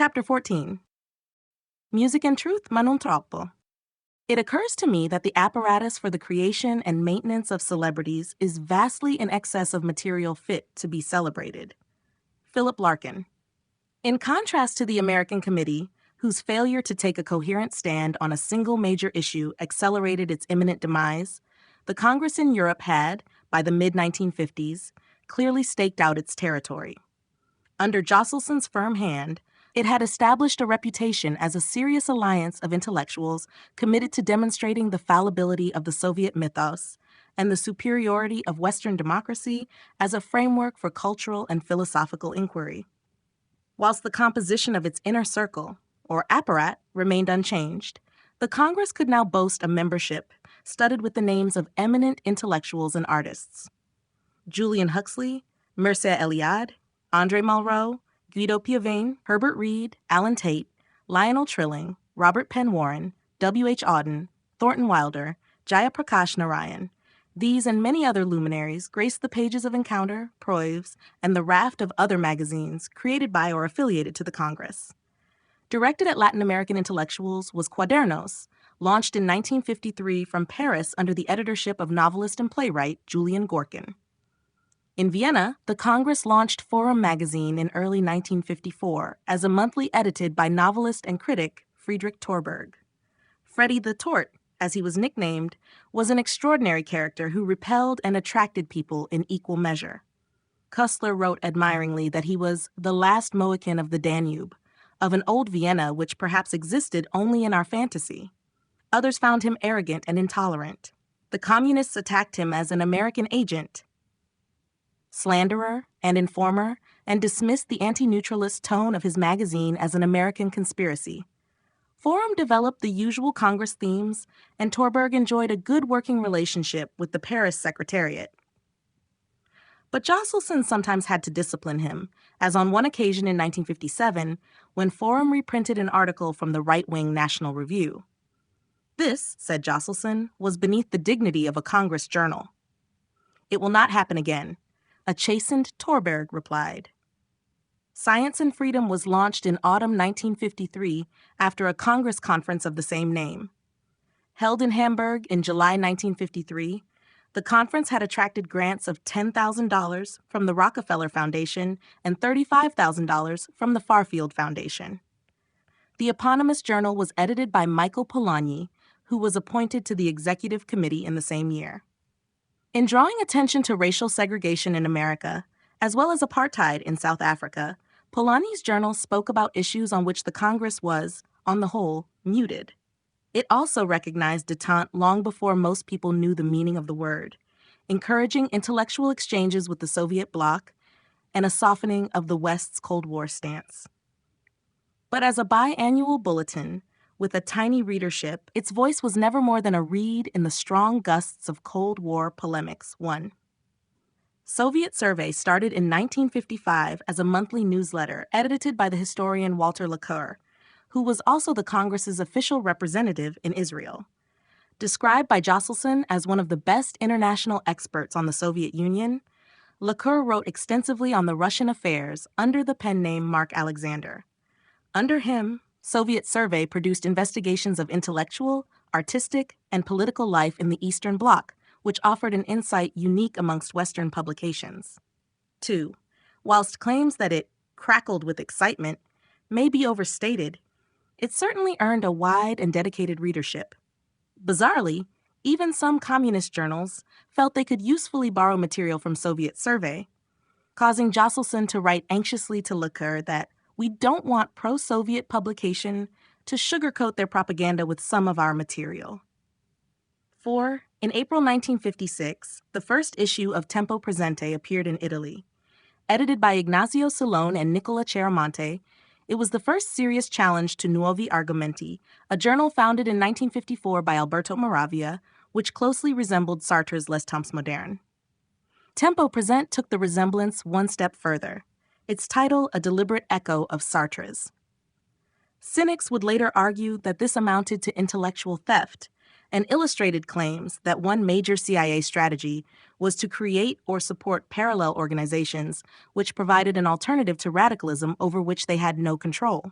Chapter 14. Music and Truth, ma non troppo. It occurs to me that the apparatus for the creation and maintenance of celebrities is vastly in excess of material fit to be celebrated. Philip Larkin. In contrast to the American Committee, whose failure to take a coherent stand on a single major issue accelerated its imminent demise, the Congress in Europe had, by the mid-1950s, clearly staked out its territory. Under Jocelson's firm hand, it had established a reputation as a serious alliance of intellectuals committed to demonstrating the fallibility of the Soviet mythos and the superiority of Western democracy as a framework for cultural and philosophical inquiry. Whilst the composition of its inner circle, or apparat, remained unchanged, the Congress could now boast a membership studded with the names of eminent intellectuals and artists. Julian Huxley, Mircea Eliade, André Malraux, Guido Piovene, Herbert Reed, Alan Tate, Lionel Trilling, Robert Penn Warren, W.H. Auden, Thornton Wilder, Jayaprakash Narayan. These and many other luminaries graced the pages of Encounter, Proeves, and the raft of other magazines created by or affiliated to the Congress. Directed at Latin American intellectuals was Cuadernos, launched in 1953 from Paris under the editorship of novelist and playwright Julian Gorkin. In Vienna, the Congress launched Forum magazine in early 1954 as a monthly edited by novelist and critic Friedrich Torberg. Freddie the Tort, as he was nicknamed, was an extraordinary character who repelled and attracted people in equal measure. Kussler wrote admiringly that he was the last Mohican of the Danube, of an old Vienna which perhaps existed only in our fantasy. Others found him arrogant and intolerant. The communists attacked him as an American agent, slanderer, and informer, and dismissed the anti-neutralist tone of his magazine as an American conspiracy. Forum developed the usual Congress themes, and Torberg enjoyed a good working relationship with the Paris Secretariat. But Jochelson sometimes had to discipline him, as on one occasion in 1957, when Forum reprinted an article from the right-wing National Review. This, said Jochelson, was beneath the dignity of a Congress journal. It will not happen again. A chastened Torberg replied. Science and Freedom was launched in autumn 1953 after a Congress conference of the same name. Held in Hamburg in July 1953, the conference had attracted grants of $10,000 from the Rockefeller Foundation and $35,000 from the Farfield Foundation. The eponymous journal was edited by Michael Polanyi, who was appointed to the executive committee in the same year. In drawing attention to racial segregation in America, as well as apartheid in South Africa, Polanyi's journal spoke about issues on which the Congress was, on the whole, muted. It also recognized détente long before most people knew the meaning of the word, encouraging intellectual exchanges with the Soviet bloc and a softening of the West's Cold War stance. But as a biannual bulletin, with a tiny readership, its voice was never more than a reed in the strong gusts of Cold War polemics. 1. Soviet Survey started in 1955 as a monthly newsletter edited by the historian Walter Laqueur, who was also the Congress's official representative in Israel. Described by Jochelson as one of the best international experts on the Soviet Union, Laqueur wrote extensively on the Russian affairs under the pen name Mark Alexander. Under him, Soviet Survey produced investigations of intellectual, artistic, and political life in the Eastern Bloc, which offered an insight unique amongst Western publications. 2. Whilst claims that it crackled with excitement may be overstated, it certainly earned a wide and dedicated readership. Bizarrely, even some communist journals felt they could usefully borrow material from Soviet Survey, causing Jochelson to write anxiously to Laqueur that we don't want pro-Soviet publication to sugarcoat their propaganda with some of our material. 4. In April 1956, the first issue of Tempo Presente appeared in Italy. Edited by Ignazio Silone and Nicola Chiaramonte, it was the first serious challenge to Nuovi Argomenti, a journal founded in 1954 by Alberto Moravia, which closely resembled Sartre's Les Temps Modernes. Tempo Present took the resemblance one step further, its title a deliberate echo of Sartre's. Cynics would later argue that this amounted to intellectual theft, and illustrated claims that one major CIA strategy was to create or support parallel organizations which provided an alternative to radicalism over which they had no control.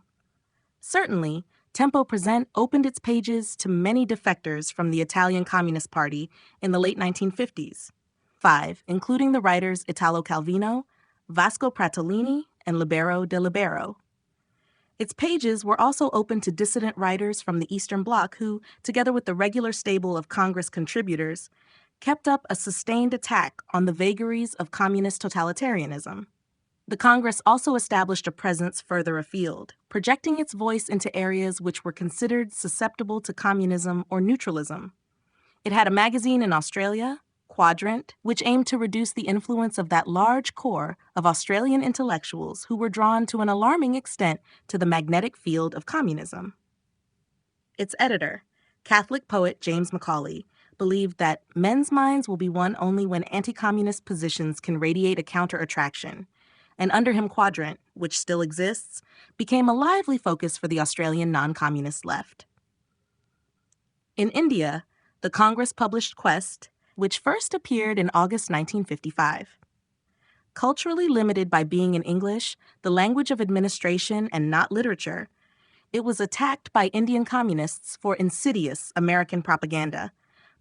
Certainly, Tempo Present opened its pages to many defectors from the Italian Communist Party in the late 1950s, five, including the writers Italo Calvino, Vasco Pratolini, and Libero de Libero. Its pages were also open to dissident writers from the Eastern Bloc who, together with the regular stable of Congress contributors, kept up a sustained attack on the vagaries of communist totalitarianism. The Congress also established a presence further afield, projecting its voice into areas which were considered susceptible to communism or neutralism. It had a magazine in Australia, Quadrant, which aimed to reduce the influence of that large core of Australian intellectuals who were drawn to an alarming extent to the magnetic field of communism. Its editor, Catholic poet James Macaulay, believed that men's minds will be won only when anti-communist positions can radiate a counter-attraction, and under him Quadrant, which still exists, became a lively focus for the Australian non-communist left. In India, the Congress published Quest, which first appeared in August 1955. Culturally limited by being in English, the language of administration and not literature, it was attacked by Indian communists for insidious American propaganda.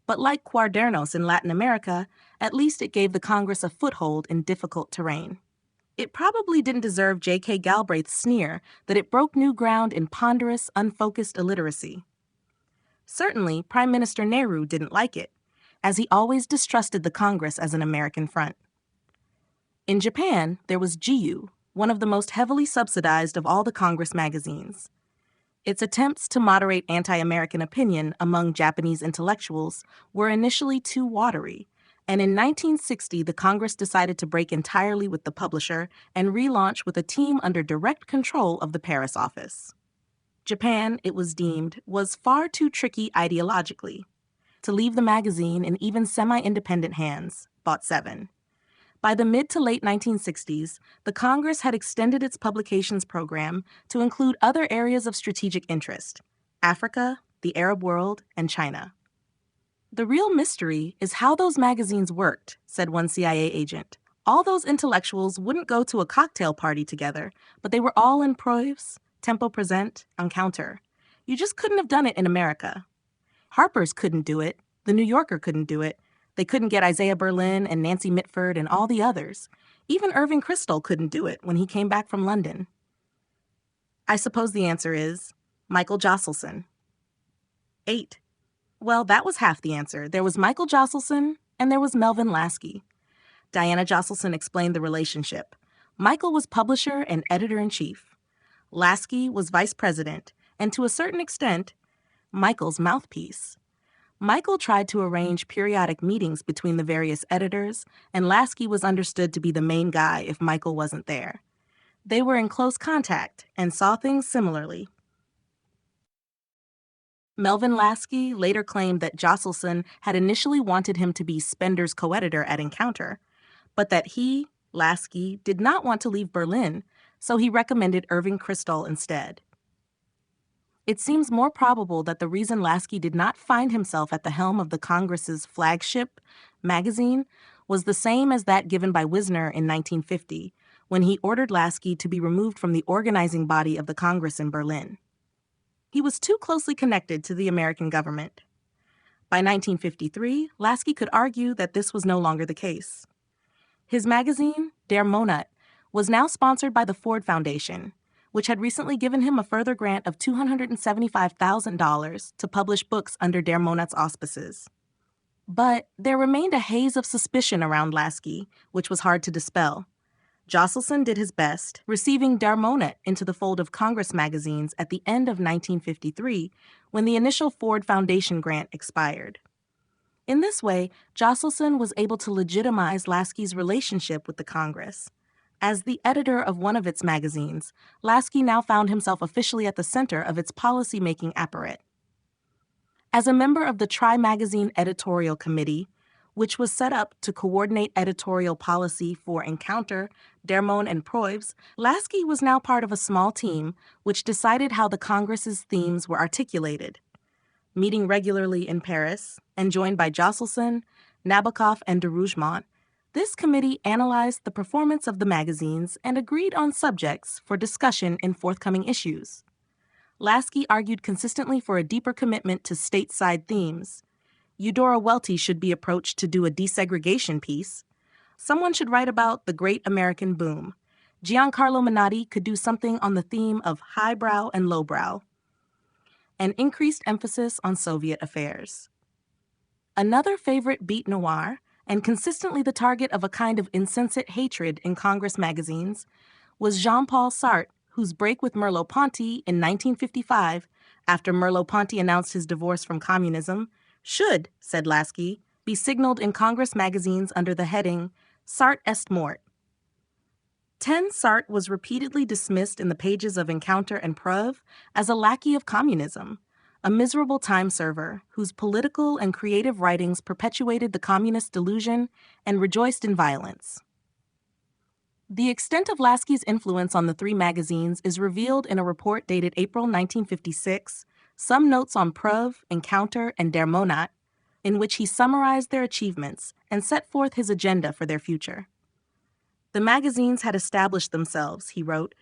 But like Cuadernos in Latin America, at least it gave the Congress a foothold in difficult terrain. It probably didn't deserve J.K. Galbraith's sneer that it broke new ground in ponderous, unfocused illiteracy. Certainly, Prime Minister Nehru didn't like it, as he always distrusted the Congress as an American front. In Japan, there was GU, one of the most heavily subsidized of all the Congress magazines. Its attempts to moderate anti-American opinion among Japanese intellectuals were initially too watery, and in 1960 the Congress decided to break entirely with the publisher and relaunch with a team under direct control of the Paris office. Japan, it was deemed, was far too tricky ideologically to leave the magazine in even semi-independent hands, bought 7. By the mid to late 1960s, the Congress had extended its publications program to include other areas of strategic interest: Africa, the Arab world, and China. The real mystery is how those magazines worked, said one CIA agent. All those intellectuals wouldn't go to a cocktail party together, but they were all in Proeves, Tempo Present, Encounter. You just couldn't have done it in America. Harper's couldn't do it. The New Yorker couldn't do it. They couldn't get Isaiah Berlin and Nancy Mitford and all the others. Even Irving Kristol couldn't do it when he came back from London. I suppose the answer is Michael Josselson. 8. Well, that was half the answer. There was Michael Josselson and there was Melvin Lasky. Diana Josselson explained the relationship. Michael was publisher and editor-in-chief. Lasky was vice president and, to a certain extent, Michael's mouthpiece. Michael tried to arrange periodic meetings between the various editors, and Lasky was understood to be the main guy if Michael wasn't there. They were in close contact and saw things similarly. Melvin Lasky later claimed that Josselson had initially wanted him to be Spender's co-editor at Encounter, but that he, Lasky, did not want to leave Berlin, so he recommended Irving Kristol instead. It seems more probable that the reason Lasky did not find himself at the helm of the Congress's flagship magazine was the same as that given by Wisner in 1950, when he ordered Lasky to be removed from the organizing body of the Congress in Berlin. He was too closely connected to the American government. By 1953, Lasky could argue that this was no longer the case. His magazine, Der Monat, was now sponsored by the Ford Foundation, which had recently given him a further grant of $275,000 to publish books under Der Monat's auspices. But there remained a haze of suspicion around Lasky, which was hard to dispel. Josselson did his best, receiving Der Monat into the fold of Congress magazines at the end of 1953, when the initial Ford Foundation grant expired. In this way, Josselson was able to legitimize Lasky's relationship with the Congress. As the editor of one of its magazines, Lasky now found himself officially at the center of its policy-making apparat. As a member of the Tri-Magazine Editorial Committee, which was set up to coordinate editorial policy for Encounter, Der Monat, and Proeves, Lasky was now part of a small team which decided how the Congress's themes were articulated. Meeting regularly in Paris, and joined by Josselson, Nabokov, and de Rougemont, this committee analyzed the performance of the magazines and agreed on subjects for discussion in forthcoming issues. Lasky argued consistently for a deeper commitment to stateside themes. Eudora Welty should be approached to do a desegregation piece. Someone should write about the Great American Boom. Giancarlo Menotti could do something on the theme of highbrow and lowbrow. An increased emphasis on Soviet affairs. Another favorite beat noir, and consistently the target of a kind of insensate hatred in Congress magazines, was Jean-Paul Sartre, whose break with Merleau-Ponty in 1955, after Merleau-Ponty announced his divorce from communism, should, said Lasky, be signaled in Congress magazines under the heading Sartre est mort. Sartre was repeatedly dismissed in the pages of Encounter and Preuve as a lackey of communism, a miserable time server whose political and creative writings perpetuated the communist delusion and rejoiced in violence. The extent of Lasky's influence on the three magazines is revealed in a report dated April 1956, Some Notes on Preuve, Encounter, and Der Monat, in which he summarized their achievements and set forth his agenda for their future. The magazines had established themselves, he wrote,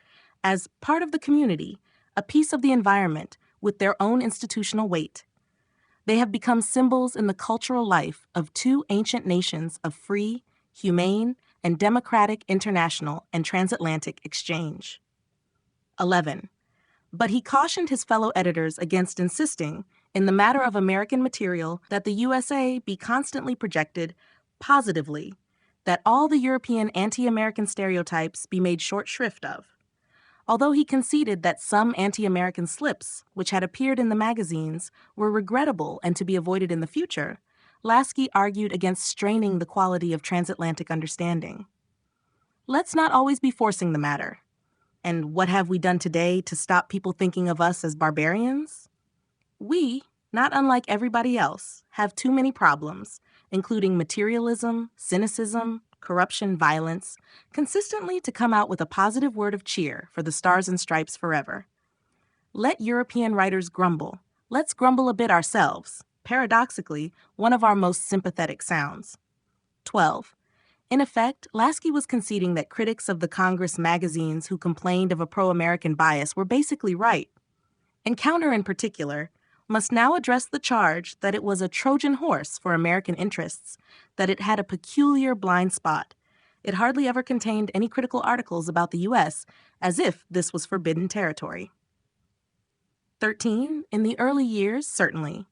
as part of the community, a piece of the environment, with their own institutional weight. They have become symbols in the cultural life of two ancient nations of free, humane, and democratic international and transatlantic exchange. 11. But he cautioned his fellow editors against insisting, in the matter of American material, that the USA be constantly projected positively, that all the European anti-American stereotypes be made short shrift of. Although he conceded that some anti-American slips, which had appeared in the magazines, were regrettable and to be avoided in the future, Lasky argued against straining the quality of transatlantic understanding. Let's not always be forcing the matter. And what have we done today to stop people thinking of us as barbarians? We, not unlike everybody else, have too many problems, including materialism, cynicism, corruption, violence, consistently to come out with a positive word of cheer for the Stars and Stripes forever. Let European writers grumble. Let's grumble a bit ourselves. Paradoxically, one of our most sympathetic sounds. 12. In effect, Lasky was conceding that critics of the Congress magazines who complained of a pro-American bias were basically right. Encounter, in particular, must now address the charge that it was a Trojan horse for American interests, that it had a peculiar blind spot. It hardly ever contained any critical articles about the U.S., as if this was forbidden territory. 13. In the early years, certainly.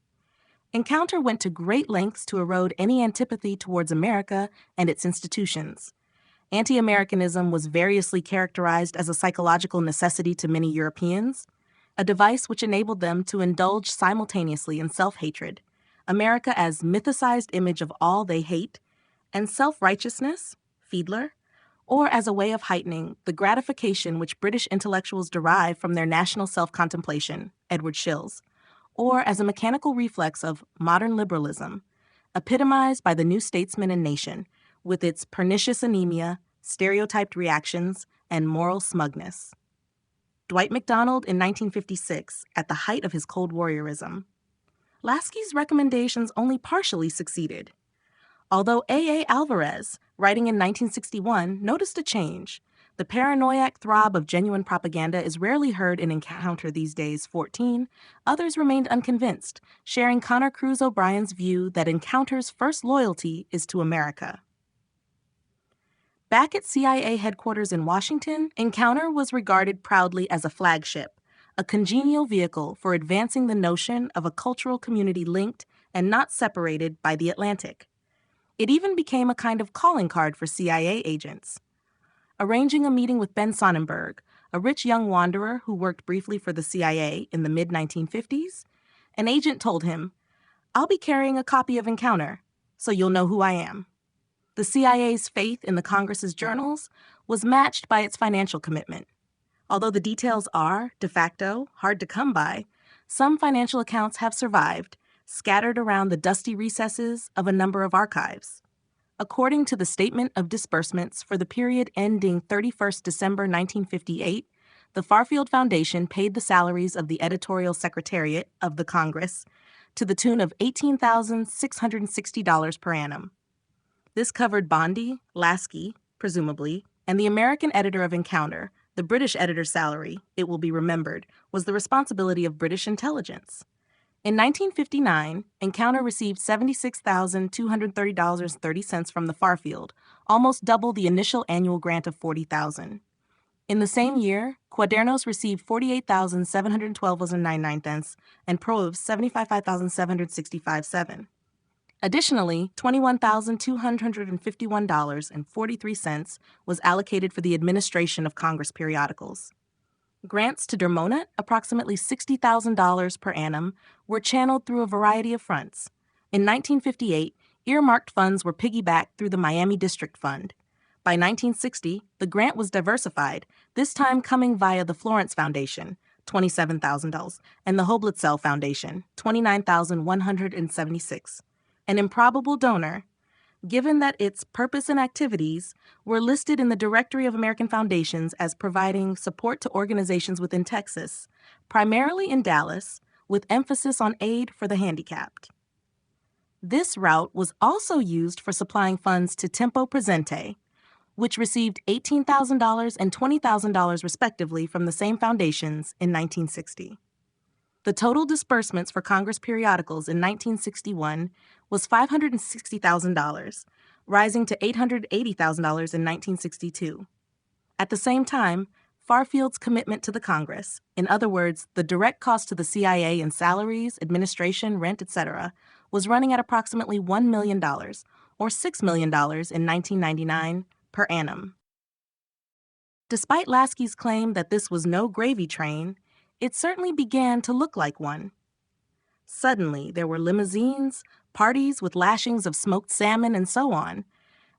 Encounter went to great lengths to erode any antipathy towards America and its institutions. Anti-Americanism was variously characterized as a psychological necessity to many Europeans, a device which enabled them to indulge simultaneously in self-hatred, America as mythicized image of all they hate, and self-righteousness, Fiedler, or as a way of heightening the gratification which British intellectuals derive from their national self-contemplation, Edward Shills, or as a mechanical reflex of modern liberalism, epitomized by the New Statesman and Nation, with its pernicious anemia, stereotyped reactions, and moral smugness. Dwight MacDonald in 1956, at the height of his Cold Warriorism. Lasky's recommendations only partially succeeded. Although A. Alvarez, writing in 1961, noticed a change, the paranoiac throb of genuine propaganda is rarely heard in Encounter these days. 14, others remained unconvinced, sharing Connor Cruz O'Brien's view that Encounter's first loyalty is to America. Back at CIA headquarters in Washington, Encounter was regarded proudly as a flagship, a congenial vehicle for advancing the notion of a cultural community linked and not separated by the Atlantic. It even became a kind of calling card for CIA agents. Arranging a meeting with Ben Sonnenberg, a rich young wanderer who worked briefly for the CIA in the mid-1950s, an agent told him, "I'll be carrying a copy of Encounter, so you'll know who I am." The CIA's faith in the Congress's journals was matched by its financial commitment. Although the details are, de facto, hard to come by, some financial accounts have survived, scattered around the dusty recesses of a number of archives. According to the Statement of Disbursements for the period ending 31st December 1958, the Farfield Foundation paid the salaries of the editorial secretariat of the Congress to the tune of $18,660 per annum. This covered Bondi, Lasky, presumably, and the American editor of Encounter, The British editor's salary, it will be remembered, was the responsibility of British intelligence. In 1959, Encounter received $76,230.30 from the Farfield, almost double the initial annual grant of $40,000. In the same year, Cuadernos received $48,712.99 and Proves $75,765.7. Additionally, $21,251.43 was allocated for the administration of Congress periodicals. Grants to Dermonat, approximately $60,000 per annum, were channeled through a variety of fronts. In 1958, earmarked funds were piggybacked through the Miami District Fund. By 1960, the grant was diversified, this time coming via the Florence Foundation, $27,000, and the Hoblitzell Foundation, $29,176. An improbable donor, given that its purpose and activities were listed in the Directory of American Foundations as providing support to organizations within Texas, primarily in Dallas, with emphasis on aid for the handicapped. This route was also used for supplying funds to Tempo Presente, which received $18,000 and $20,000 respectively from the same foundations in 1960. The total disbursements for Congress periodicals in 1961 was $560,000, rising to $880,000 in 1962. At the same time, Farfield's commitment to the Congress, in other words, the direct cost to the CIA in salaries, administration, rent, etc., was running at approximately $1 million, or $6 million in 1999, per annum. Despite Lasky's claim that this was no gravy train, it certainly began to look like one. Suddenly, there were limousines, parties with lashings of smoked salmon, and so on,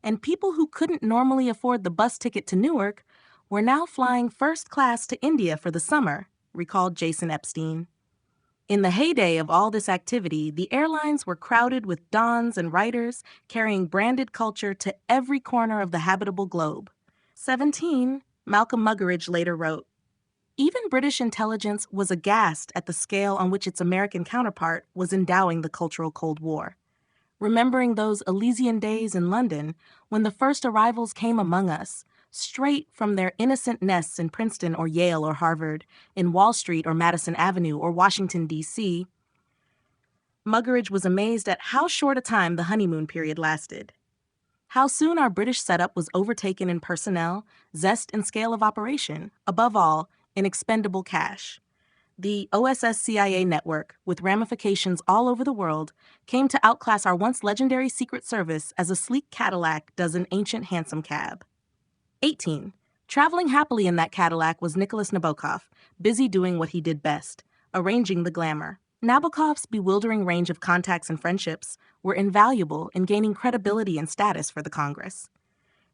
and people who couldn't normally afford the bus ticket to Newark were now flying first class to India for the summer, recalled Jason Epstein. In the heyday of all this activity, the airlines were crowded with dons and writers carrying branded culture to every corner of the habitable globe. 17, Malcolm Muggeridge later wrote, even British intelligence was aghast at the scale on which its American counterpart was endowing the cultural Cold War. Remembering those Elysian days in London when the first arrivals came among us, straight from their innocent nests in Princeton or Yale or Harvard, in Wall Street or Madison Avenue or Washington, D.C., Muggeridge was amazed at how short a time the honeymoon period lasted. How soon our British setup was overtaken in personnel, zest, and scale of operation, above all, in expendable cash. The OSS-CIA network, with ramifications all over the world, came to outclass our once legendary Secret Service as a sleek Cadillac does an ancient hansom cab. 18. Traveling happily in that Cadillac was Nicholas Nabokov, busy doing what he did best, arranging the glamour. Nabokov's bewildering range of contacts and friendships were invaluable in gaining credibility and status for the Congress.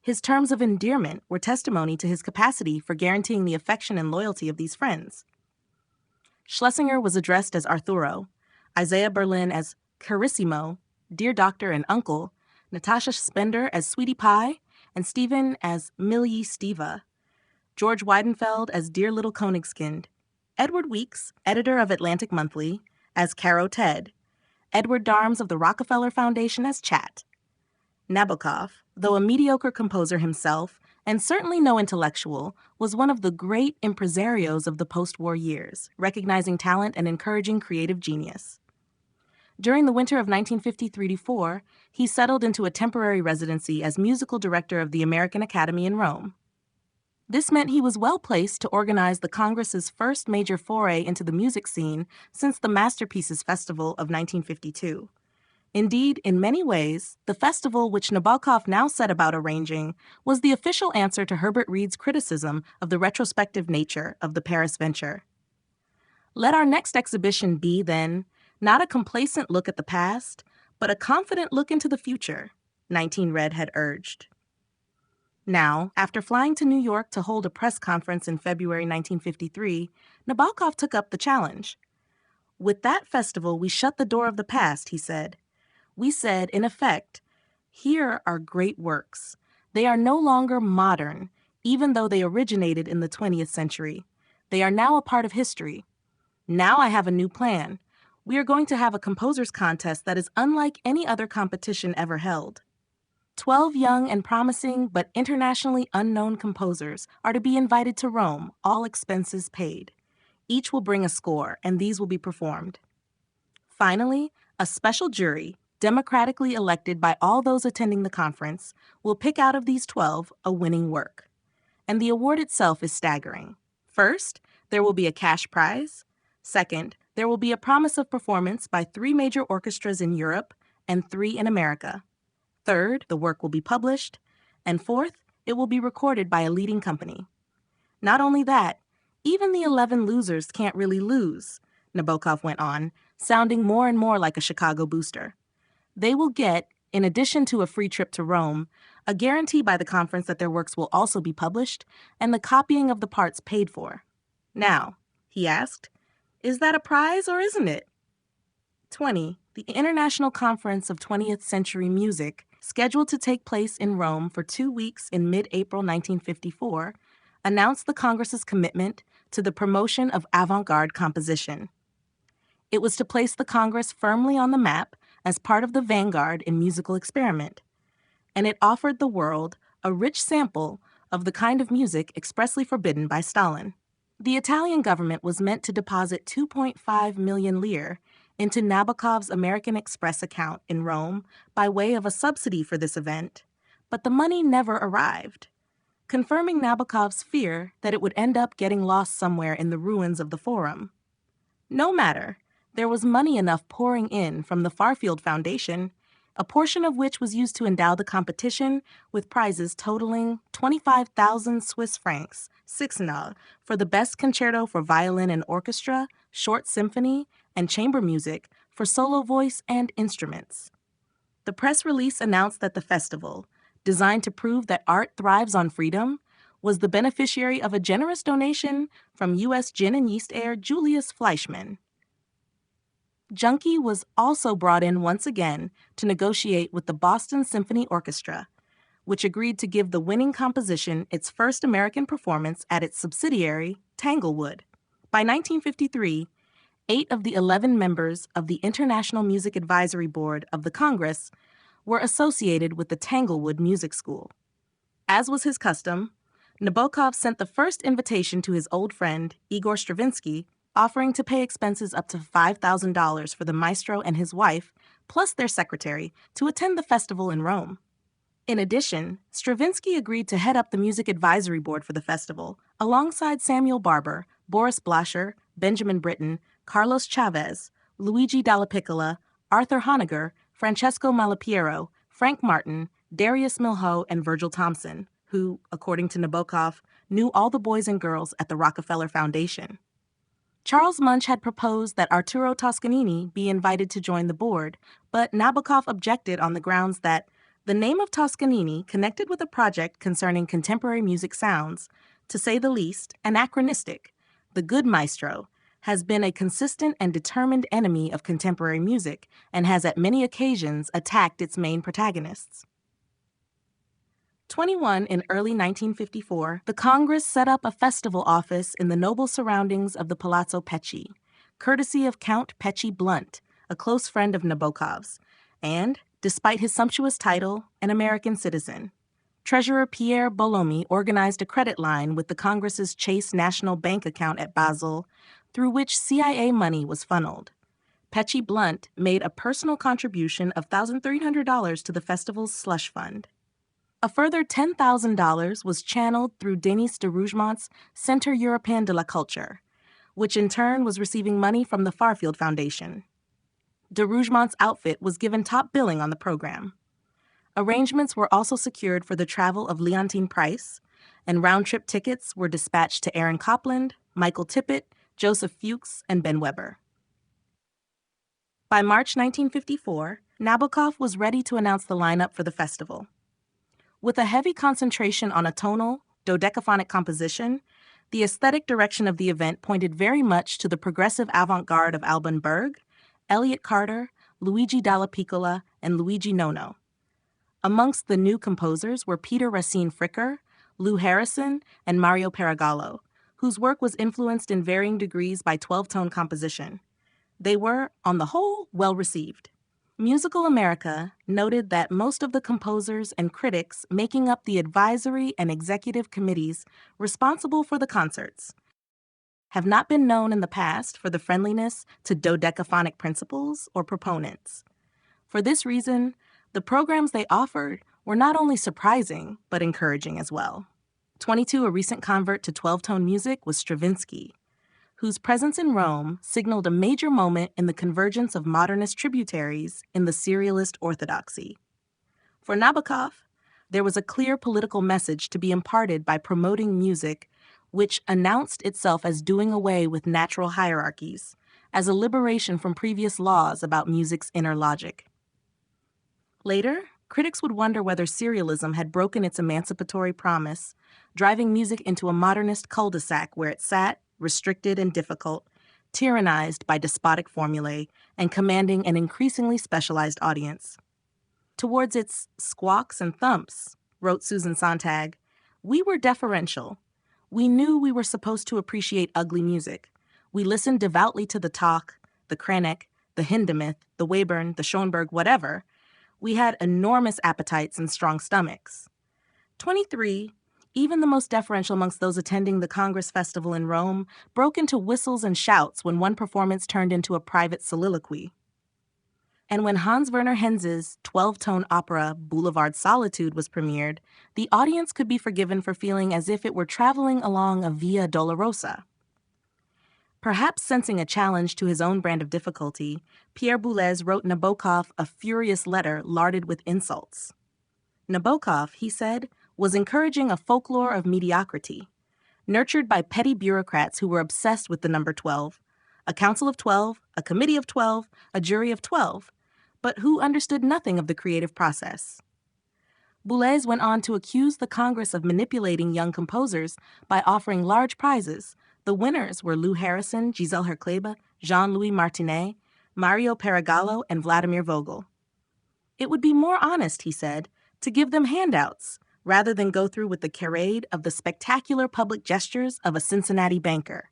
His terms of endearment were testimony to his capacity for guaranteeing the affection and loyalty of these friends. Schlesinger was addressed as Arturo, Isaiah Berlin as Carissimo, Dear Doctor and Uncle, Natasha Spender as Sweetie Pie, and Stephen as Millie Steva, George Weidenfeld as Dear Little Konigskind, Edward Weeks, editor of Atlantic Monthly, as Caro Ted, Edward Darms of the Rockefeller Foundation as Chat. Nabokov, though a mediocre composer himself, and certainly no intellectual, was one of the great impresarios of the post-war years, recognizing talent and encouraging creative genius. During the winter of 1953-4, he settled into a temporary residency as musical director of the American Academy in Rome. This meant he was well-placed to organize the Congress's first major foray into the music scene since the Masterpieces Festival of 1952. Indeed, in many ways, the festival which Nabokov now set about arranging was the official answer to Herbert Reed's criticism of the retrospective nature of the Paris venture. Let our next exhibition be, then, not a complacent look at the past, but a confident look into the future, 19 Red had urged. Now, after flying to New York to hold a press conference in February 1953, Nabokov took up the challenge. With that festival, we shut the door of the past, he said. We said, in effect, here are great works. They are no longer modern, even though they originated in the 20th century. They are now a part of history. Now I have a new plan. We are going to have a composers' contest that is unlike any other competition ever held. 12 young and promising but internationally unknown composers are to be invited to Rome, all expenses paid. Each will bring a score, and these will be performed. Finally, a special jury, democratically elected by all those attending the conference, will pick out of these 12 a winning work. And the award itself is staggering. First, there will be a cash prize. Second, there will be a promise of performance by 3 major orchestras in Europe and 3 in America. Third, the work will be published. And fourth, it will be recorded by a leading company. Not only that, even the 11 losers can't really lose, Nabokov went on, sounding more and more like a Chicago booster. They will get, in addition to a free trip to Rome, a guarantee by the conference that their works will also be published and the copying of the parts paid for. Now, he asked, is that a prize or isn't it? 20. The International Conference of 20th Century Music, scheduled to take place in Rome for 2 weeks in mid-April 1954, announced the Congress's commitment to the promotion of avant-garde composition. It was to place the Congress firmly on the map as part of the vanguard in musical experiment, and it offered the world a rich sample of the kind of music expressly forbidden by Stalin. The Italian government was meant to deposit 2.5 million lire into Nabokov's American Express account in Rome by way of a subsidy for this event, but the money never arrived, confirming Nabokov's fear that it would end up getting lost somewhere in the ruins of the Forum. No matter, there was money enough pouring in from the Farfield Foundation, a portion of which was used to endow the competition with prizes totaling 25,000 Swiss francs, 6,000, for the best concerto for violin and orchestra, short symphony, and chamber music for solo voice and instruments. The press release announced that the festival, designed to prove that art thrives on freedom, was the beneficiary of a generous donation from U.S. gin and yeast heir Julius Fleischmann. Junkie was also brought in once again to negotiate with the Boston Symphony Orchestra, which agreed to give the winning composition its first American performance at its subsidiary, Tanglewood. By 1953, 8 of the 11 members of the International Music Advisory Board of the Congress were associated with the Tanglewood Music School. As was his custom, Nabokov sent the first invitation to his old friend, Igor Stravinsky, offering to pay expenses up to $5,000 for the maestro and his wife, plus their secretary, to attend the festival in Rome. In addition, Stravinsky agreed to head up the music advisory board for the festival, alongside Samuel Barber, Boris Blascher, Benjamin Britten, Carlos Chavez, Luigi Dalla Piccola, Arthur Honegger, Francesco Malapiero, Frank Martin, Darius Milhaud, and Virgil Thompson, who, according to Nabokov, knew all the boys and girls at the Rockefeller Foundation. Charles Munch had proposed that Arturo Toscanini be invited to join the board, but Nabokov objected on the grounds that the name of Toscanini connected with a project concerning contemporary music sounds, to say the least, anachronistic. The good maestro has been a consistent and determined enemy of contemporary music and has at many occasions attacked its main protagonists. 21 in early 1954, the Congress set up a festival office in the noble surroundings of the Palazzo Pecci, courtesy of Count Pecci Blunt, a close friend of Nabokov's, and, despite his sumptuous title, an American citizen. Treasurer Pierre Bolomi organized a credit line with the Congress's Chase National Bank account at Basel, through which CIA money was funneled. Pecci Blunt made a personal contribution of $1,300 to the festival's slush fund. A further $10,000 was channeled through Denis de Rougemont's Centre Européen de la Culture, which in turn was receiving money from the Farfield Foundation. De Rougemont's outfit was given top billing on the program. Arrangements were also secured for the travel of Leontine Price, and round-trip tickets were dispatched to Aaron Copland, Michael Tippett, Joseph Fuchs, and Ben Weber. By March 1954, Nabokov was ready to announce the lineup for the festival. With a heavy concentration on a tonal, dodecaphonic composition, the aesthetic direction of the event pointed very much to the progressive avant-garde of Alban Berg, Elliott Carter, Luigi Dalla Piccola, and Luigi Nono. Amongst the new composers were Peter Racine Fricker, Lou Harrison, and Mario Paragallo, whose work was influenced in varying degrees by 12-tone composition. They were, on the whole, well received. Musical America noted that most of the composers and critics making up the advisory and executive committees responsible for the concerts have not been known in the past for the friendliness to dodecaphonic principles or proponents. For this reason, the programs they offered were not only surprising, but encouraging as well. 22, a recent convert to 12-tone music, was Stravinsky, whose presence in Rome signaled a major moment in the convergence of modernist tributaries in the serialist orthodoxy. For Nabokov, there was a clear political message to be imparted by promoting music which announced itself as doing away with natural hierarchies, as a liberation from previous laws about music's inner logic. Later, critics would wonder whether serialism had broken its emancipatory promise, driving music into a modernist cul-de-sac where it sat, restricted and difficult, tyrannized by despotic formulae, and commanding an increasingly specialized audience. Towards its squawks and thumps, wrote Susan Sontag, we were deferential. We knew we were supposed to appreciate ugly music. We listened devoutly to the Tach, the Krennek, the Hindemith, the Webern, the Schoenberg, whatever. We had enormous appetites and strong stomachs. 23, even the most deferential amongst those attending the Congress Festival in Rome, broke into whistles and shouts when one performance turned into a private soliloquy. And when Hans Werner Henze's 12-tone opera Boulevard Solitude was premiered, the audience could be forgiven for feeling as if it were traveling along a Via Dolorosa. Perhaps sensing a challenge to his own brand of difficulty, Pierre Boulez wrote Nabokov a furious letter larded with insults. Nabokov, he said, was encouraging a folklore of mediocrity, nurtured by petty bureaucrats who were obsessed with the number 12, a council of 12, a committee of 12, a jury of 12, but who understood nothing of the creative process. Boulez went on to accuse the Congress of manipulating young composers by offering large prizes. The winners were Lou Harrison, Giselle Herklebe, Jean-Louis Martinet, Mario Paragallo, and Vladimir Vogel. It would be more honest, he said, to give them handouts rather than go through with the charade of the spectacular public gestures of a Cincinnati banker.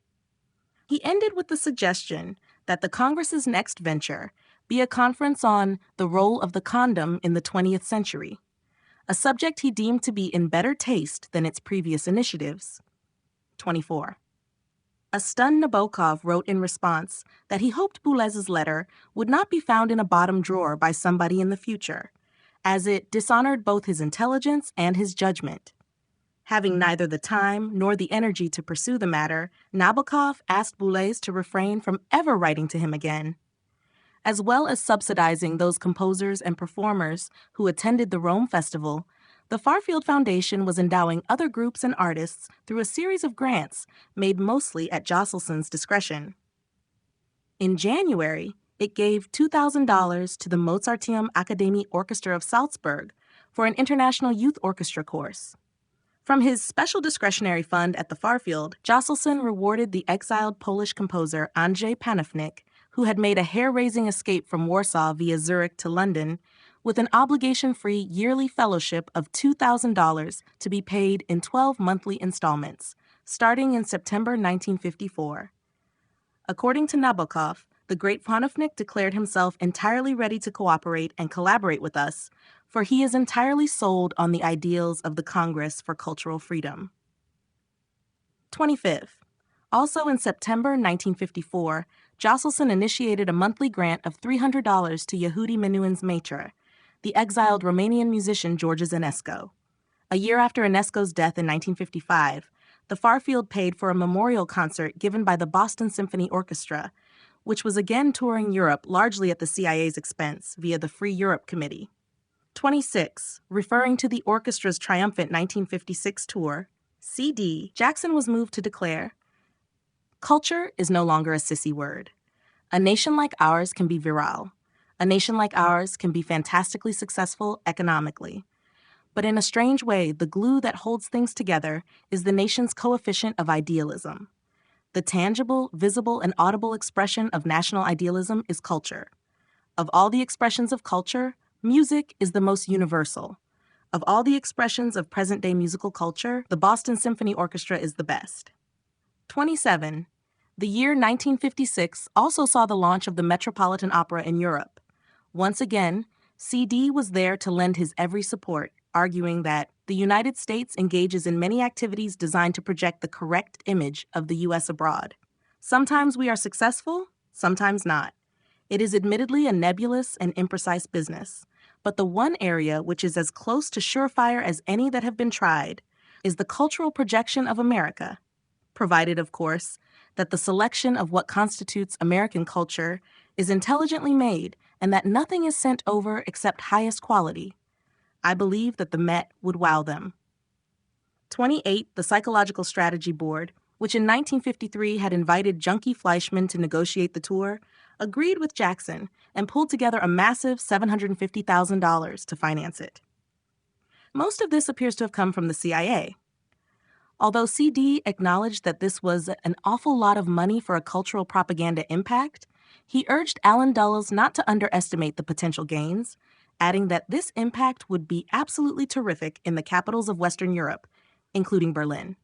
He ended with the suggestion that the Congress's next venture be a conference on the role of the condom in the 20th century, a subject he deemed to be in better taste than its previous initiatives. 24. A stunned Nabokov wrote in response that he hoped Boulez's letter would not be found in a bottom drawer by somebody in the future, as it dishonored both his intelligence and his judgment. Having neither the time nor the energy to pursue the matter, Nabokov asked Boulez to refrain from ever writing to him again. As well as subsidizing those composers and performers who attended the Rome Festival, the Farfield Foundation was endowing other groups and artists through a series of grants made mostly at Jocelson's discretion. In January, it gave $2,000 to the Mozarteum Akademie Orchestra of Salzburg for an international youth orchestra course. From his special discretionary fund at the Farfield, Jochelson rewarded the exiled Polish composer Andrzej Panofnik, who had made a hair-raising escape from Warsaw via Zurich to London, with an obligation-free yearly fellowship of $2,000 to be paid in 12 monthly installments, starting in September 1954. According to Nabokov, the great Panofnik declared himself entirely ready to cooperate and collaborate with us, for he is entirely sold on the ideals of the Congress for Cultural Freedom. 25th. Also in September 1954, Jochelson initiated a monthly grant of $300 to Yehudi Menuhin's Maitre, the exiled Romanian musician George Enescu. A year after Enescu's death in 1955, the Farfield paid for a memorial concert given by the Boston Symphony Orchestra, which was again touring Europe largely at the CIA's expense via the Free Europe Committee. 26. Referring to the orchestra's triumphant 1956 tour, CD, Jackson was moved to declare, "Culture is no longer a sissy word. A nation like ours can be virile. A nation like ours can be fantastically successful economically. But in a strange way, the glue that holds things together is the nation's coefficient of idealism. The tangible, visible, and audible expression of national idealism is culture. Of all the expressions of culture, music is the most universal. Of all the expressions of present-day musical culture, the Boston Symphony Orchestra is the best." 27. The year 1956 also saw the launch of the Metropolitan Opera in Europe. Once again, CD was there to lend his every support, arguing that the United States engages in many activities designed to project the correct image of the U.S. abroad. Sometimes we are successful, sometimes not. It is admittedly a nebulous and imprecise business, but the one area which is as close to surefire as any that have been tried is the cultural projection of America, provided, of course, that the selection of what constitutes American culture is intelligently made and that nothing is sent over except highest quality. I believe that the Met would wow them. 28, the Psychological Strategy Board, which in 1953 had invited Junkie Fleischman to negotiate the tour, agreed with Jackson and pulled together a massive $750,000 to finance it. Most of this appears to have come from the CIA. Although CD acknowledged that this was an awful lot of money for a cultural propaganda impact, he urged Allen Dulles not to underestimate the potential gains, adding that this impact would be absolutely terrific in the capitals of Western Europe, including Berlin.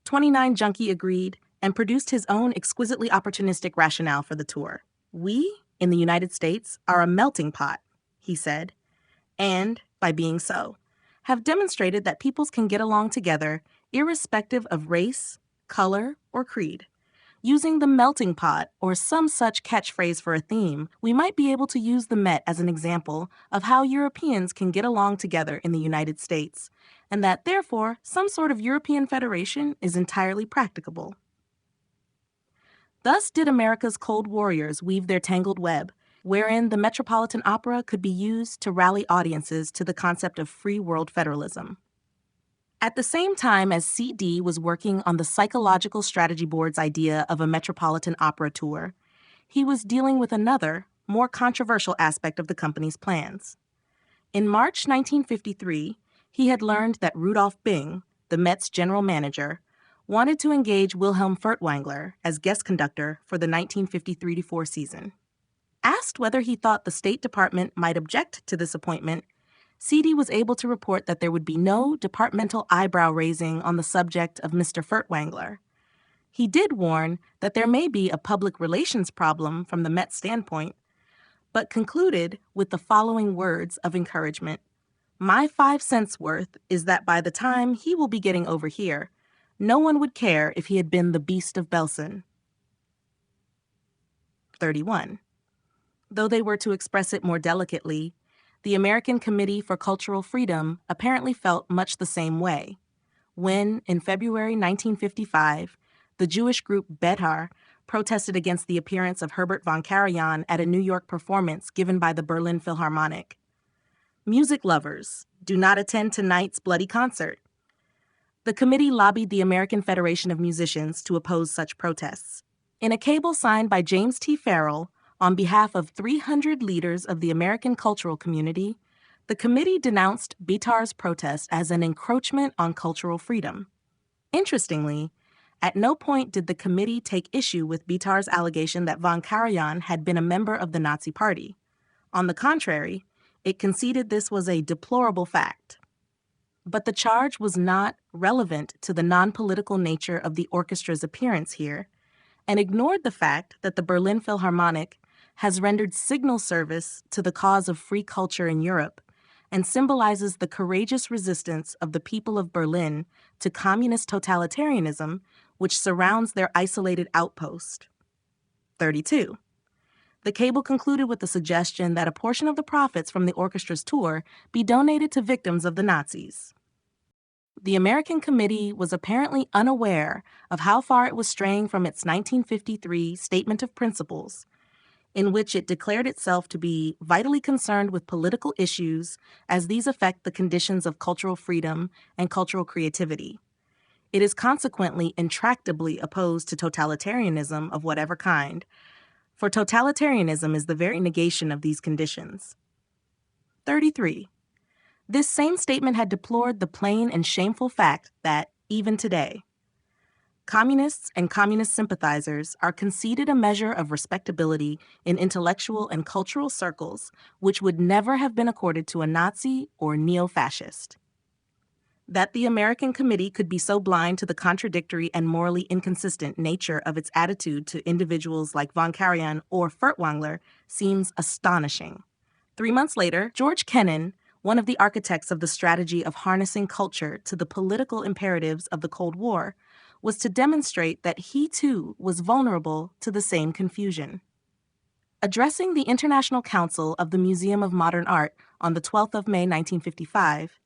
29 Junkie agreed and produced his own exquisitely opportunistic rationale for the tour. We, in the United States, are a melting pot, he said, and, by being so, have demonstrated that peoples can get along together irrespective of race, color, or creed. Using the melting pot or some such catchphrase for a theme, we might be able to use the Met as an example of how Europeans can get along together in the United States, and that, therefore, some sort of European federation is entirely practicable. Thus did America's cold warriors weave their tangled web, wherein the Metropolitan Opera could be used to rally audiences to the concept of free world federalism. At the same time as CD was working on the Psychological Strategy Board's idea of a Metropolitan Opera tour, he was dealing with another, more controversial aspect of the company's plans. In March 1953, he had learned that Rudolph Bing, the Met's general manager, wanted to engage Wilhelm Furtwängler as guest conductor for the 1953-4 season. Asked whether he thought the State Department might object to this appointment, CD was able to report that there would be no departmental eyebrow-raising on the subject of Mr. Furtwängler. He did warn that there may be a public relations problem from the Met standpoint, but concluded with the following words of encouragement. My 5 cents worth is that by the time he will be getting over here, no one would care if he had been the Beast of Belsen. 31. Though they were to express it more delicately, the American Committee for Cultural Freedom apparently felt much the same way, when, in February 1955, the Jewish group Bedhar protested against the appearance of Herbert von Karajan at a New York performance given by the Berlin Philharmonic. Music lovers, do not attend tonight's bloody concert. The committee lobbied the American Federation of Musicians to oppose such protests. In a cable signed by James T. Farrell, on behalf of 300 leaders of the American cultural community, the committee denounced Bedhar's protest as an encroachment on cultural freedom. Interestingly, at no point did the committee take issue with Bedhar's allegation that von Karajan had been a member of the Nazi Party. On the contrary, it conceded this was a deplorable fact. But the charge was not relevant to the non-political nature of the orchestra's appearance here, and ignored the fact that the Berlin Philharmonic has rendered signal service to the cause of free culture in Europe and symbolizes the courageous resistance of the people of Berlin to communist totalitarianism which surrounds their isolated outpost. 32. The cable concluded with the suggestion that a portion of the profits from the orchestra's tour be donated to victims of the Nazis. The American Committee was apparently unaware of how far it was straying from its 1953 Statement of Principles, in which it declared itself to be vitally concerned with political issues as these affect the conditions of cultural freedom and cultural creativity. It is consequently intractably opposed to totalitarianism of whatever kind, for totalitarianism is the very negation of these conditions. 33. This same statement had deplored the plain and shameful fact that, even today, communists and communist sympathizers are conceded a measure of respectability in intellectual and cultural circles which would never have been accorded to a Nazi or neo-fascist. That the American Committee could be so blind to the contradictory and morally inconsistent nature of its attitude to individuals like von Karajan or Furtwängler seems astonishing. 3 months later, George Kennan, one of the architects of the strategy of harnessing culture to the political imperatives of the Cold War, was to demonstrate that he too was vulnerable to the same confusion. Addressing the International Council of the Museum of Modern Art on the 12th of May 1955,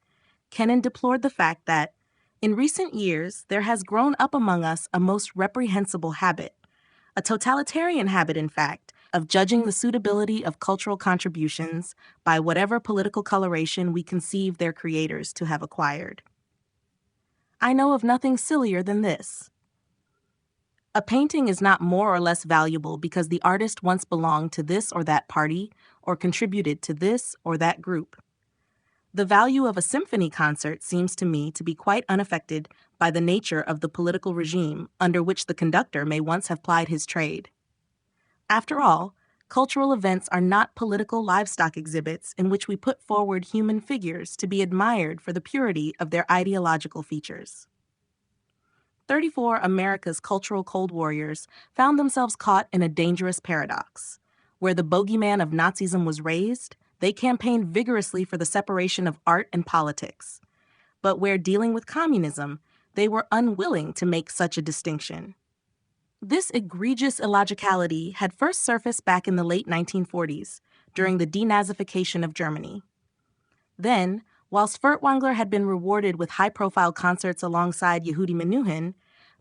Kennan deplored the fact that, in recent years, there has grown up among us a most reprehensible habit, a totalitarian habit, in fact, of judging the suitability of cultural contributions by whatever political coloration we conceive their creators to have acquired. I know of nothing sillier than this. A painting is not more or less valuable because the artist once belonged to this or that party or contributed to this or that group. The value of a symphony concert seems to me to be quite unaffected by the nature of the political regime under which the conductor may once have plied his trade. After all, cultural events are not political livestock exhibits in which we put forward human figures to be admired for the purity of their ideological features. 34 America's cultural Cold Warriors found themselves caught in a dangerous paradox. Where the bogeyman of Nazism was raised, they campaigned vigorously for the separation of art and politics. But where dealing with communism, they were unwilling to make such a distinction. This egregious illogicality had first surfaced back in the late 1940s, during the denazification of Germany. Then, whilst Furtwängler had been rewarded with high-profile concerts alongside Yehudi Menuhin,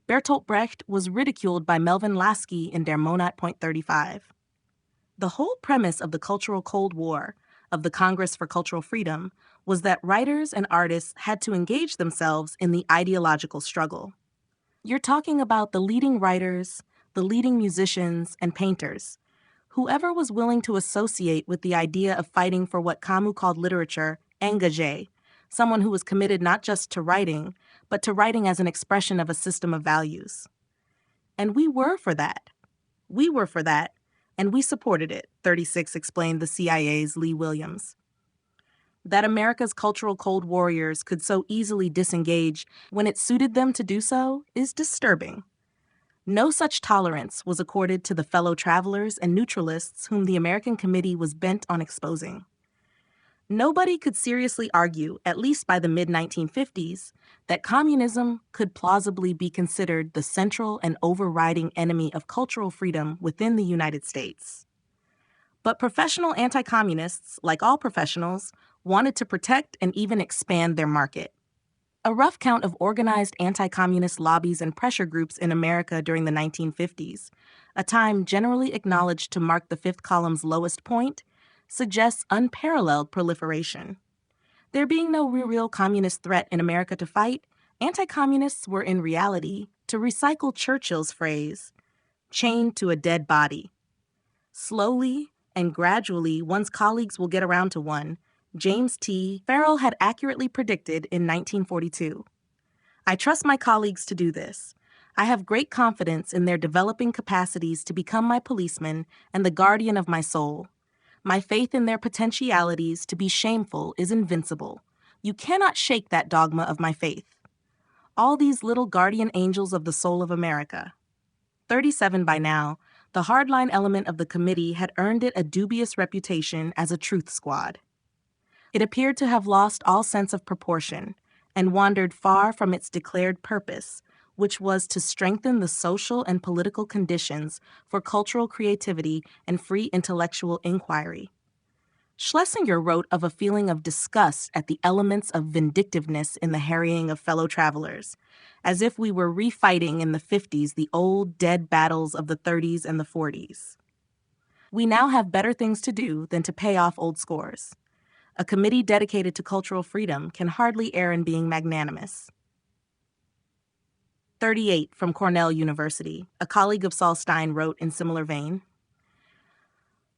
Bertolt Brecht was ridiculed by Melvin Lasky in Der Monat Point 35. The whole premise of the Cultural Cold War, of the Congress for Cultural Freedom, was that writers and artists had to engage themselves in the ideological struggle. You're talking about the leading writers, the leading musicians, and painters. Whoever was willing to associate with the idea of fighting for what Camus called literature engagé, someone who was committed not just to writing, but to writing as an expression of a system of values. And we were for that. We were for that, and we supported it, 36 explained the CIA's Lee Williams. That America's cultural Cold Warriors could so easily disengage when it suited them to do so is disturbing. No such tolerance was accorded to the fellow travelers and neutralists whom the American Committee was bent on exposing. Nobody could seriously argue, at least by the mid-1950s, that communism could plausibly be considered the central and overriding enemy of cultural freedom within the United States. But professional anti-communists, like all professionals, wanted to protect and even expand their market. A rough count of organized anti-communist lobbies and pressure groups in America during the 1950s, a time generally acknowledged to mark the fifth column's lowest point, suggests unparalleled proliferation. There being no real communist threat in America to fight, anti-communists were in reality, to recycle Churchill's phrase, chained to a dead body. Slowly and gradually, one's colleagues will get around to one, James T. Farrell had accurately predicted in 1942. I trust my colleagues to do this. I have great confidence in their developing capacities to become my policeman and the guardian of my soul. My faith in their potentialities to be shameful is invincible. You cannot shake that dogma of my faith. All these little guardian angels of the soul of America. 37 by now, the hardline element of the committee had earned it a dubious reputation as a truth squad. It appeared to have lost all sense of proportion and wandered far from its declared purpose, which was to strengthen the social and political conditions for cultural creativity and free intellectual inquiry. Schlesinger wrote of a feeling of disgust at the elements of vindictiveness in the harrying of fellow travelers, as if we were refighting in the 50s the old, dead battles of the 30s and the 40s. We now have better things to do than to pay off old scores. A committee dedicated to cultural freedom can hardly err in being magnanimous. 38 from Cornell University, a colleague of Saul Stein wrote in similar vein.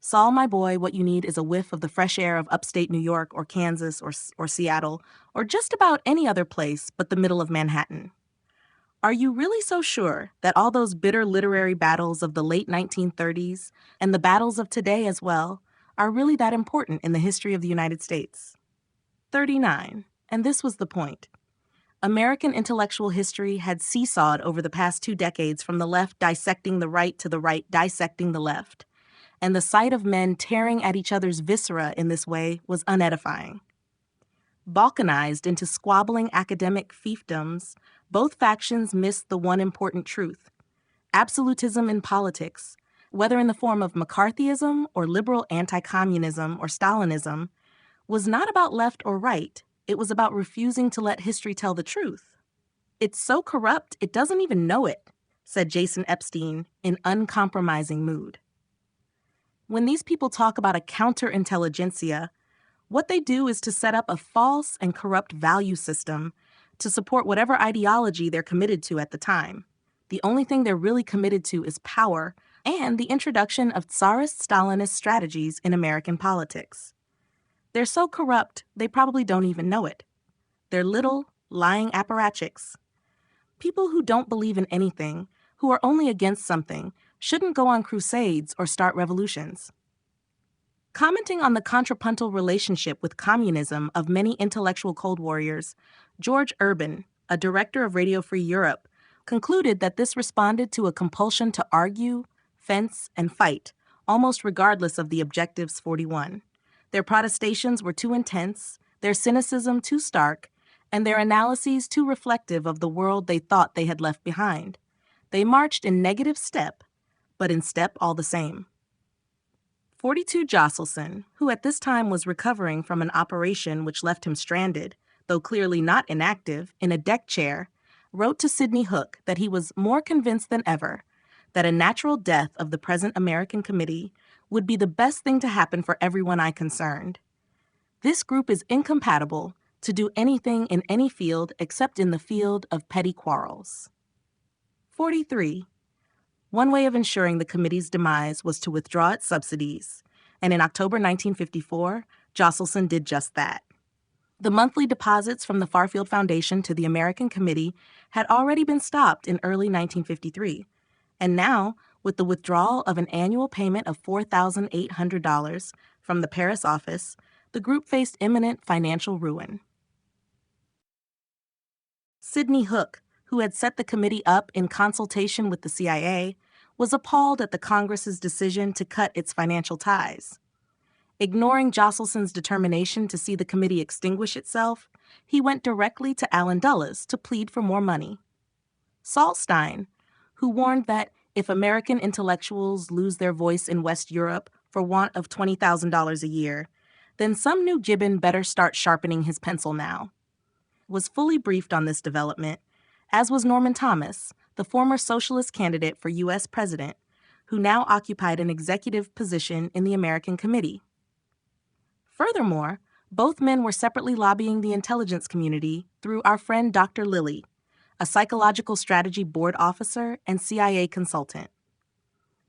Saul, my boy, what you need is a whiff of the fresh air of upstate New York or Kansas or Seattle or just about any other place but the middle of Manhattan. Are you really so sure that all those bitter literary battles of the late 1930s and the battles of today as well are really that important in the history of the United States? 39, and this was the point. American intellectual history had seesawed over the past 2 decades from the left dissecting the right to the right dissecting the left, and the sight of men tearing at each other's viscera in this way was unedifying. Balkanized into squabbling academic fiefdoms, both factions missed the one important truth. Absolutism in politics, whether in the form of McCarthyism or liberal anti-communism or Stalinism, was not about left or right. It was about refusing to let history tell the truth. "It's so corrupt, it doesn't even know it," said Jason Epstein in uncompromising mood. When these people talk about a counterintelligentsia, what they do is to set up a false and corrupt value system to support whatever ideology they're committed to at the time. The only thing they're really committed to is power and the introduction of Tsarist-Stalinist strategies in American politics. They're so corrupt, they probably don't even know it. They're little, lying apparatchiks. People who don't believe in anything, who are only against something, shouldn't go on crusades or start revolutions. Commenting on the contrapuntal relationship with communism of many intellectual Cold Warriors, George Urban, a director of Radio Free Europe, concluded that this responded to a compulsion to argue, fence, and fight, almost regardless of the objectives 41. Their protestations were too intense, their cynicism too stark, and their analyses too reflective of the world they thought they had left behind. They marched in negative step, but in step all the same. 42 Josselson, who at this time was recovering from an operation which left him stranded, though clearly not inactive, in a deck chair, wrote to Sidney Hook that he was more convinced than ever that a natural death of the present American Committee would be the best thing to happen for everyone I concerned. This group is incompatible to do anything in any field except in the field of petty quarrels. 43. One way of ensuring the committee's demise was to withdraw its subsidies, and in October 1954, Josselson did just that. The monthly deposits from the Farfield Foundation to the American Committee had already been stopped in early 1953, and now, with the withdrawal of an annual payment of $4,800 from the Paris office, the group faced imminent financial ruin. Sidney Hook, who had set the committee up in consultation with the CIA, was appalled at the Congress's decision to cut its financial ties. Ignoring Josselson's determination to see the committee extinguish itself, he went directly to Allen Dulles to plead for more money. Saltstein, who warned that if American intellectuals lose their voice in West Europe for want of $20,000 a year, then some new Gibbon better start sharpening his pencil now, was fully briefed on this development, as was Norman Thomas, the former socialist candidate for U.S. president, who now occupied an executive position in the American Committee. Furthermore, both men were separately lobbying the intelligence community through our friend Dr. Lilly, a psychological strategy board officer and CIA consultant.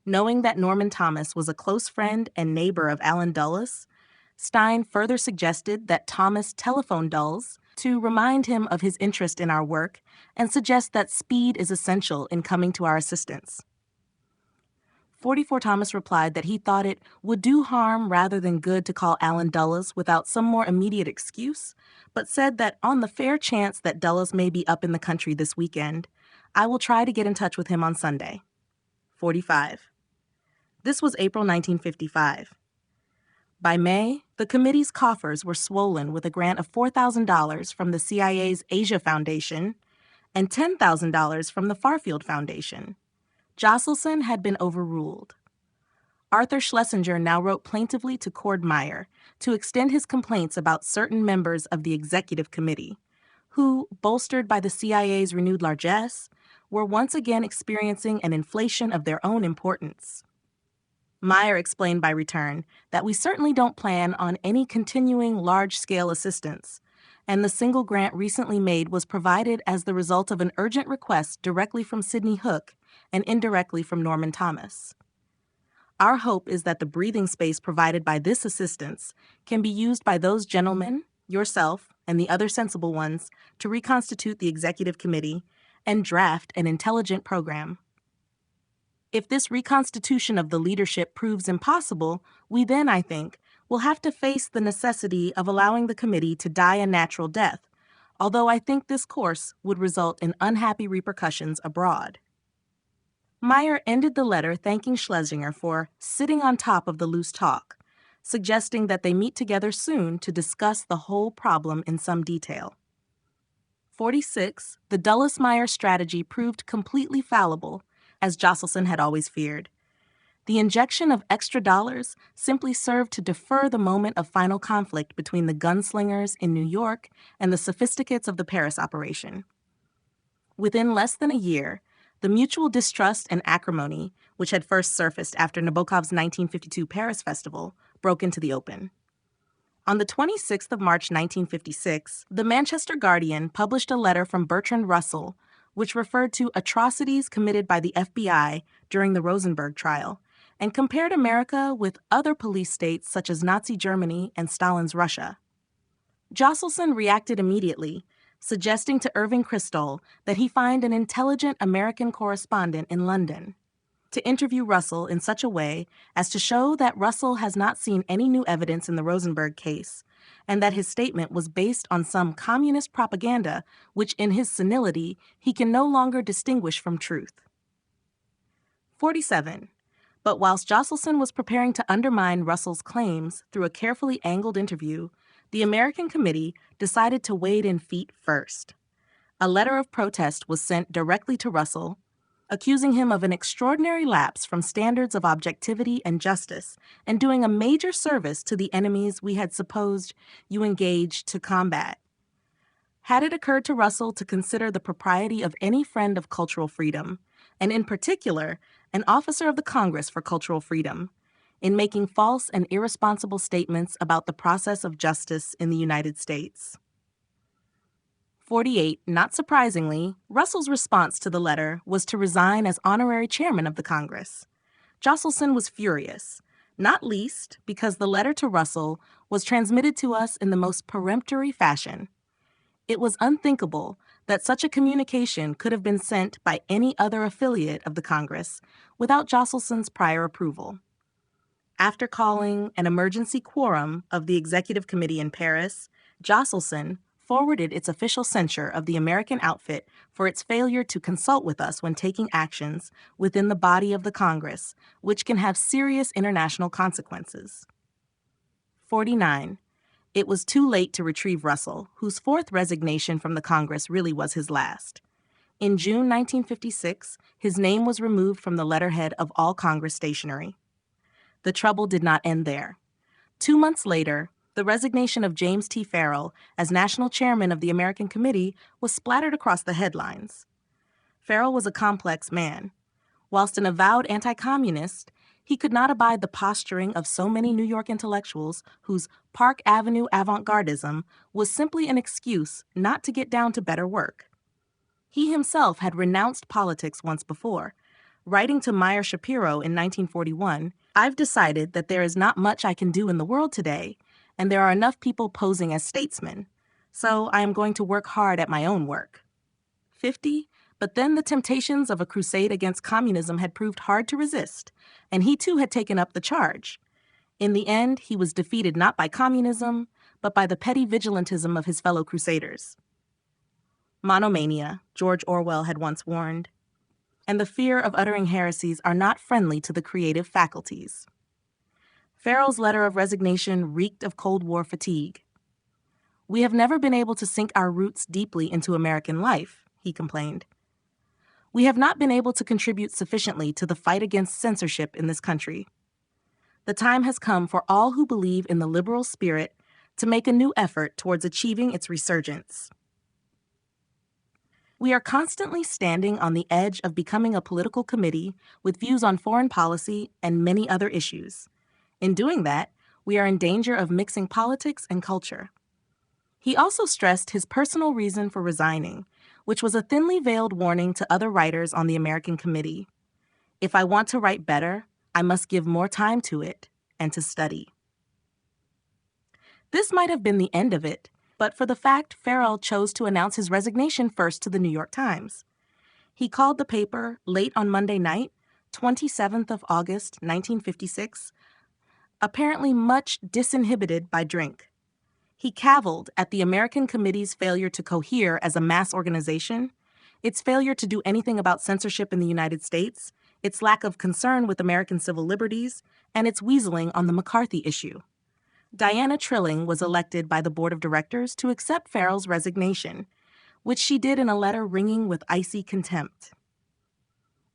Knowing that Norman Thomas was a close friend and neighbor of Allen Dulles, Stein further suggested that Thomas telephone Dulles to remind him of his interest in our work and suggest that speed is essential in coming to our assistance. 44 Thomas replied that he thought it would do harm rather than good to call Allen Dulles without some more immediate excuse, but said that on the fair chance that Dulles may be up in the country this weekend, I will try to get in touch with him on Sunday. 45. This was April 1955. By May, the committee's coffers were swollen with a grant of $4,000 from the CIA's Asia Foundation and $10,000 from the Farfield Foundation. Josselson had been overruled. Arthur Schlesinger now wrote plaintively to Cord Meyer to extend his complaints about certain members of the executive committee, who, bolstered by the CIA's renewed largesse, were once again experiencing an inflation of their own importance. Meyer explained by return that we certainly don't plan on any continuing large-scale assistance, and the single grant recently made was provided as the result of an urgent request directly from Sidney Hook and indirectly from Norman Thomas. Our hope is that the breathing space provided by this assistance can be used by those gentlemen, yourself, and the other sensible ones to reconstitute the executive committee and draft an intelligent program. If this reconstitution of the leadership proves impossible, we then, I think, will have to face the necessity of allowing the committee to die a natural death, although I think this course would result in unhappy repercussions abroad. Meyer ended the letter thanking Schlesinger for sitting on top of the loose talk, suggesting that they meet together soon to discuss the whole problem in some detail. 46, the Dulles-Meyer strategy proved completely fallible, as Josselson had always feared. The injection of extra dollars simply served to defer the moment of final conflict between the gunslingers in New York and the sophisticates of the Paris operation. Within less than a year, the mutual distrust and acrimony, which had first surfaced after Nabokov's 1952 Paris Festival, broke into the open. On the 26th of March 1956, the Manchester Guardian published a letter from Bertrand Russell, which referred to atrocities committed by the FBI during the Rosenberg trial, and compared America with other police states such as Nazi Germany and Stalin's Russia. Josselson reacted immediately, suggesting to Irving Kristol that he find an intelligent American correspondent in London to interview Russell in such a way as to show that Russell has not seen any new evidence in the Rosenberg case, and that his statement was based on some communist propaganda which, in his senility, he can no longer distinguish from truth. 47. But whilst Josselson was preparing to undermine Russell's claims through a carefully angled interview, the American Committee decided to wade in feet first. A letter of protest was sent directly to Russell, accusing him of an extraordinary lapse from standards of objectivity and justice and doing a major service to the enemies we had supposed you engaged to combat. Had it occurred to Russell to consider the propriety of any friend of cultural freedom, and in particular, an officer of the Congress for Cultural Freedom, in making false and irresponsible statements about the process of justice in the United States? 48, not surprisingly, Russell's response to the letter was to resign as honorary chairman of the Congress. Josselson was furious, not least because the letter to Russell was transmitted to us in the most peremptory fashion. It was unthinkable that such a communication could have been sent by any other affiliate of the Congress without Josselson's prior approval. After calling an emergency quorum of the Executive Committee in Paris, Josselson forwarded its official censure of the American outfit for its failure to consult with us when taking actions within the body of the Congress, which can have serious international consequences. 49. It was too late to retrieve Russell, whose fourth resignation from the Congress really was his last. In June 1956, his name was removed from the letterhead of all Congress stationery. The trouble did not end there. 2 months later, the resignation of James T. Farrell as national chairman of the American Committee was splattered across the headlines. Farrell was a complex man. Whilst an avowed anti-communist, he could not abide the posturing of so many New York intellectuals whose Park Avenue avant-gardism was simply an excuse not to get down to better work. He himself had renounced politics once before. Writing to Meyer Shapiro in 1941, "I've decided that there is not much I can do in the world today, and there are enough people posing as statesmen, so I am going to work hard at my own work." 50, but then the temptations of a crusade against communism had proved hard to resist, and he too had taken up the charge. In the end, he was defeated not by communism, but by the petty vigilantism of his fellow crusaders. Monomania, George Orwell had once warned, and the fear of uttering heresies are not friendly to the creative faculties. Farrell's letter of resignation reeked of Cold War fatigue. "We have never been able to sink our roots deeply into American life," he complained. "We have not been able to contribute sufficiently to the fight against censorship in this country. The time has come for all who believe in the liberal spirit to make a new effort towards achieving its resurgence. We are constantly standing on the edge of becoming a political committee with views on foreign policy and many other issues. In doing that, we are in danger of mixing politics and culture." He also stressed his personal reason for resigning, which was a thinly veiled warning to other writers on the American Committee. "If I want to write better, I must give more time to it and to study." This might have been the end of it, but for the fact Farrell chose to announce his resignation first to the New York Times. He called the paper late on Monday night, 27th of August, 1956, apparently much disinhibited by drink. He cavilled at the American Committee's failure to cohere as a mass organization, its failure to do anything about censorship in the United States, its lack of concern with American civil liberties, and its weaseling on the McCarthy issue. Diana Trilling was elected by the board of directors to accept Farrell's resignation, which she did in a letter ringing with icy contempt.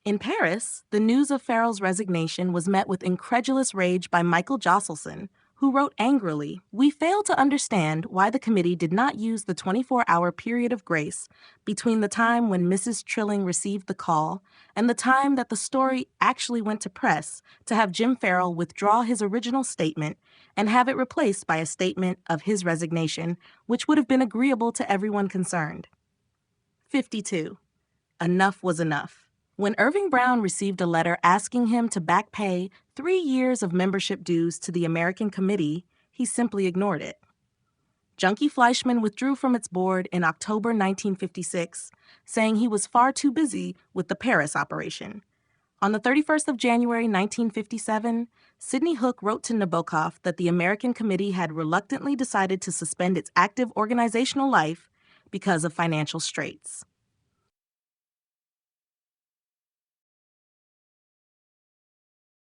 In Paris, the news of Farrell's resignation was met with incredulous rage by Michael Josselson, who wrote angrily, "We fail to understand why the committee did not use the 24-hour period of grace between the time when Mrs. Trilling received the call and the time that the story actually went to press to have Jim Farrell withdraw his original statement and have it replaced by a statement of his resignation, which would have been agreeable to everyone concerned." 52. Enough was enough. When Irving Brown received a letter asking him to back pay 3 years of membership dues to the American Committee, he simply ignored it. Junkie Fleischman withdrew from its board in October 1956, saying he was far too busy with the Paris operation. On the 31st of January 1957, Sidney Hook wrote to Nabokov that the American Committee had reluctantly decided to suspend its active organizational life because of financial straits.